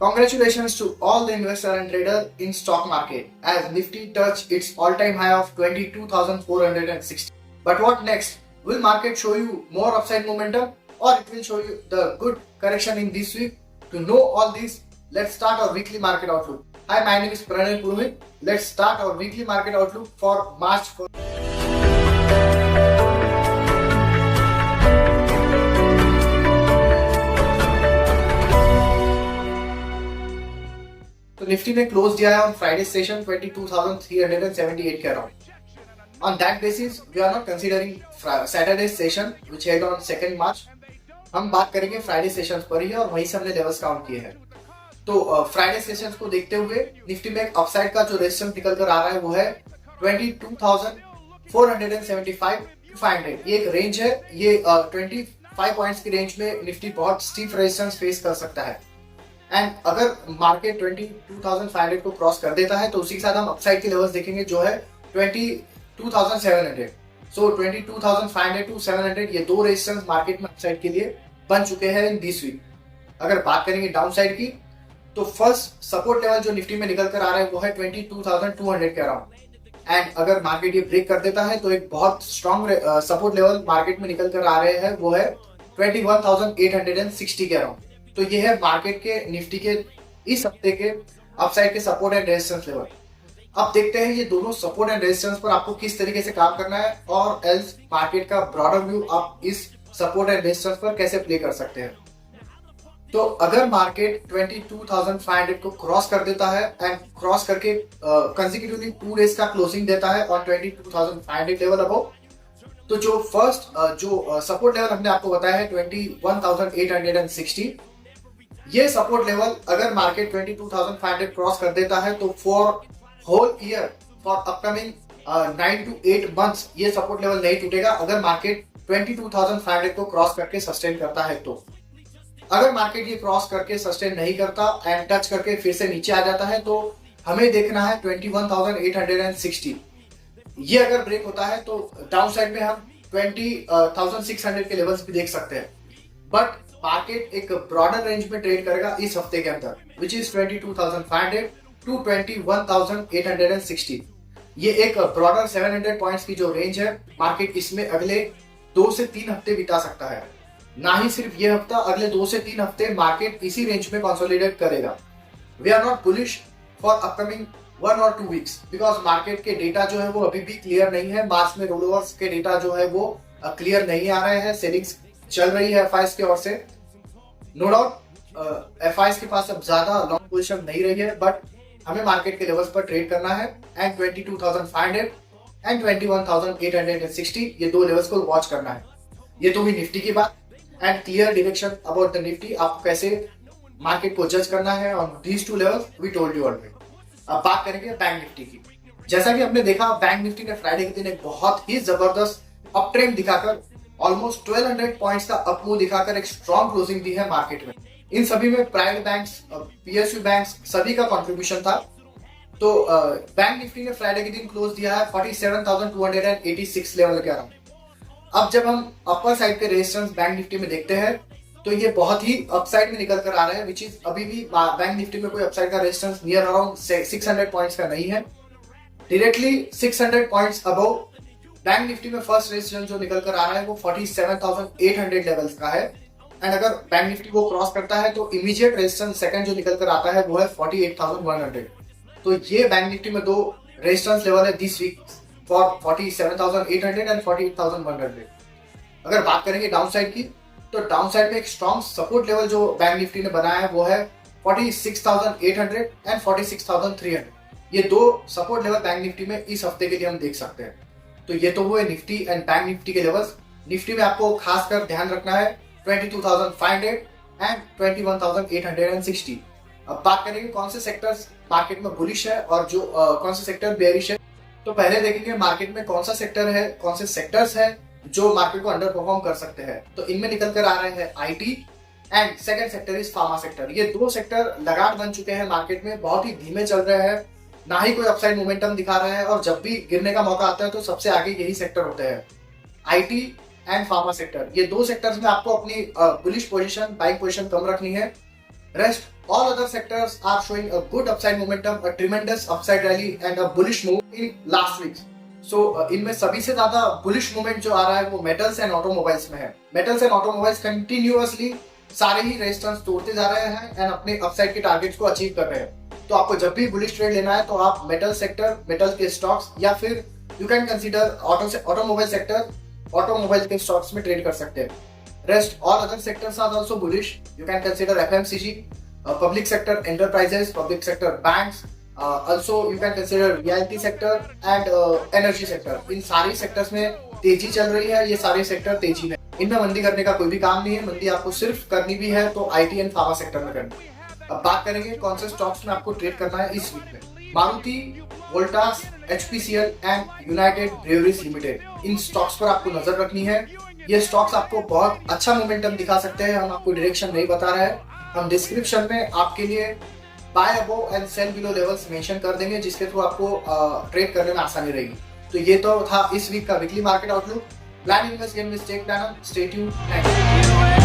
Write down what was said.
Congratulations to all the investor and trader in stock market as Nifty touched its all-time high of 22,460. But what next? Will market show you more upside momentum or it will show you the good correction in this week? To know all this, let's start our weekly market outlook. Hi, my name is Pranay Purohit. Let's start our weekly market outlook for March 1st. तो Nifty ने close दिया है on Friday session 22,378 के around. On that basis, we are not considering Saturday session which held on 2nd March. हम बात करेंगे Friday sessions पर ही और वहीं से हमने लेवल्स काउंट किए हैं. तो फ्राइडे सेशंस को देखते हुए निफ्टी में अपसाइड का जो रेजिस्टेंस निकल कर आ रहा है वो है 22,475 to 500. ये एक रेंज है. ये 25 पॉइंट्स की रेंज में निफ्टी बहुत स्टीफ रेजिस्टेंस फेस कर सकता है. एंड अगर मार्केट 22,500 को क्रॉस कर देता है तो उसी के साथ हम अपसाइड के लेवल्स देखेंगे जो है 22,700. सो 22,500 to 700 ये दो रेजिस्टेंस मार्केट में अपसाइड के लिए बन चुके हैं इन दिस वीक. अगर बात करेंगे डाउन साइड की तो फर्स्ट सपोर्ट लेवल जो निफ्टी में निकल कर आ रहा है वो है 22,200 के अराउंड. एंड अगर मार्केट ये ब्रेक कर देता है तो एक बहुत स्ट्रॉन्ग सपोर्ट लेवल मार्केट में निकल कर आ रहे हैं वो है 21,860 के अराउंड. तो ये है मार्केट के निफ्टी के इस हफ्ते के अपसाइड के सपोर्ट एंड रेजिस्टेंस लेवल. अब देखते हैं ये दोनों सपोर्ट एंड रेजिस्टेंस पर आपको किस तरीके से काम करना है और एल्स मार्केट का ब्रॉडर व्यू आप इस सपोर्ट एंड रेजिस्टेंस पर कैसे प्ले कर सकते हैं. तो अगर मार्केट 22,500 को क्रॉस कर देता है एंड क्रॉस करके कंसेक्यूटिवली 2 डेज का क्लोजिंग देता है ऑन 22,500 लेवल अबव, तो जो फर्स्ट जो सपोर्ट लेवल हमने आपको बताया है 21,860, ये सपोर्ट लेवल अगर मार्केट 22,500 क्रॉस कर देता है तो for whole year for upcoming 9 to 8 months ये सपोर्ट लेवल नहीं टूटेगा अगर मार्केट 22,500 को क्रॉस करके सस्टेन करता है. तो अगर मार्केट ये क्रॉस करके सस्टेन नहीं करता एंड टच करके फिर से नीचे आ जाता है तो हमें देखना है 21,860. ये अगर ब्रेक होता है तो डाउन साइड में हम 20,600 के लेवल्स भी देख सकते हैं. बट मार्केट एक ब्रॉडर रेंज में ट्रेड करेगा इस हफ्ते के अंदर विच इज 22,500 to 21,860. ये एक ब्रॉडर 700 पॉइंट्स की जो रेंज है मार्केट इसमें अगले 2 से 3 हफ्ते बिता सकता है. ना ही सिर्फ ये हफ्ता, अगले 2 से 3 हफ्ते मार्केट इसी रेंज में कंसोलिडेट करेगा. We are not bullish for upcoming 1 or 2 weeks because market के डेटा जो है वो अभी भी क्लियर नहीं है. मार्च में रोलओवर्स के डेटा जो है वो क्लियर नहीं आ रहे हैं. सेलिंग्स चल रही है एफआईएस की ओर से. नो डाउट एफआईएस के पास अब ज्यादा लॉन्ग पोजीशन नहीं रही है बट हमें मार्केट के लेवल्स पर ट्रेड करना है एंड 22,500 एंड 21,860 ये दो लेवल्स को वॉच करना है. ये तो भी निफ्टी की बात and clear direction about the Nifty. आपको कैसे मार्केट को जज करना है on these 2 levels we told you already. अब बात करेंगे बैंक निफ्टी की. जैसा कि हमने देखा बैंक निफ्टी ने फ्राइडे के दिन एक बहुत ही जबरदस्त अप ट्रेंड दिखाकर ऑलमोस्ट 1200 पॉइंट्स का अप मूव दिखाकर एक स्ट्रॉन्ग क्लोजिंग दी है मार्केट में. इन सभी में प्राइवेट बैंक्स, पीएसयू बैंक्स सभी का कंट्रीब्यूशन था. तो बैंक निफ्टी ने फ्राइडे के दिन क्लोज दिया है 47,286 लेवल के अराउंड. अब जब हम अपर साइड के रेजिस्टेंस बैंक निफ्टी में देखते हैं तो ये बहुत ही अपसाइड में निकल कर आ रहा है विच इज अभी भी बैंक निफ्टी में कोई अपसाइड का रेजिस्टेंस नियर अराउंड 600 पॉइंट्स का नहीं है. Directly 600 points above bank Nifty में फर्स्ट रेजिस्टेंस जो निकल कर आ रहा है वो 47,800 लेवल्स का है. एंड अगर बैंक निफ्टी को क्रॉस करता है तो इमीडिएट रेजिस्टेंस सेकंड जो निकल कर आता है वो है 48,100. तो ये बैंक निफ्टी में दो रेजिस्टेंस लेवल है दिस वीक फॉर 47,800 एंड 48,100. अगर बात करेंगे डाउन साइड की तो डाउन साइड में एक स्ट्रॉन्ग सपोर्ट लेवल जो बैंक निफ्टी ने बनाया है वो है 46,800 एंड 46,300. ये दो सपोर्ट लेवल बैंक निफ्टी में इस हफ्ते के लिए हम देख सकते हैं. तो ये तो हुए निफ्टी एंड बैंक निफ्टी के लेवल्स. निफ्टी में आपको खासकर ध्यान रखना है 22,500 एंड 21,860. अब बात करेंगे कौन से सेक्टर्स मार्केट में बुलिश है और जो कौन से सेक्टर बेयरिश है. तो पहले देखेंगे मार्केट में कौन सा सेक्टर है, कौन से सेक्टर्स है जो मार्केट को अंडर परफॉर्म कर सकते हैं. तो इनमें निकल कर आ रहे हैं IT and second sector is pharma sector. ये दो सेक्टर लगातार बन चुके हैं मार्केट में, बहुत ही धीमे चल रहे हैं, ना ही कोई अपसाइड मोमेंटम दिखा रहा है और जब भी गिरने का मौका आता है तो सबसे आगे यही सेक्टर होते हैं, आईटी एंड फार्मा सेक्टर। ये दो सेक्टर्स में आपको अपनी बुलिश पोजीशन, बाइंग पोजीशन कम रखनी है। Rest All other sectors are showing a good upside momentum, a tremendous upside rally and a bullish move in last week. So इनमें सभी से ज्यादा bullish movement जो आ रहा है वो metals and automobiles में है. Metals and automobiles continuously सारे ही रेजिस्टेंस तोड़ते जा रहे हैं एंड अपने अपसाइड के टारगेट्स को अचीव कर रहे हैं. तो आपको जब भी बुलिश ट्रेड लेना है तो आप मेटल सेक्टर, मेटल के स्टॉक्स या फिर you can consider automobile sector, automobile के स्टॉक्स में ट्रेड कर सकते हैं. Rest all other sectors are also bullish. You can consider FMCG, public sector enterprises, public sector banks, also you can consider realty sector and energy sector. इन सारे sectors में तेजी चल रही है. ये सारे सेक्टर तेजी में, इनमें मंदी करने का कोई भी काम नहीं है. मंदी आपको सिर्फ करनी भी है तो आईटी एंड फार्मा सेक्टर में करनी है. अब बात करेंगे कौन से स्टॉक्स में आपको ट्रेड करना है इस वीक में. Maruti, Voltas, HPCL and United breweries limited, in stocks पर आपको नजर रखनी है. ये स्टॉक्स आपको बहुत अच्छा मोमेंटम दिखा सकते हैं. हम आपको डायरेक्शन नहीं बता रहे हैं. हम डिस्क्रिप्शन में आपके लिए buy above and sell below levels mention कर देंगे जिसके थ्रू आपको ट्रेड करने में आसानी रहेगी. तो ये तो था इस वीक का weekly market outlook. Plan invest game mistake plan. Stay tuned. Thank you.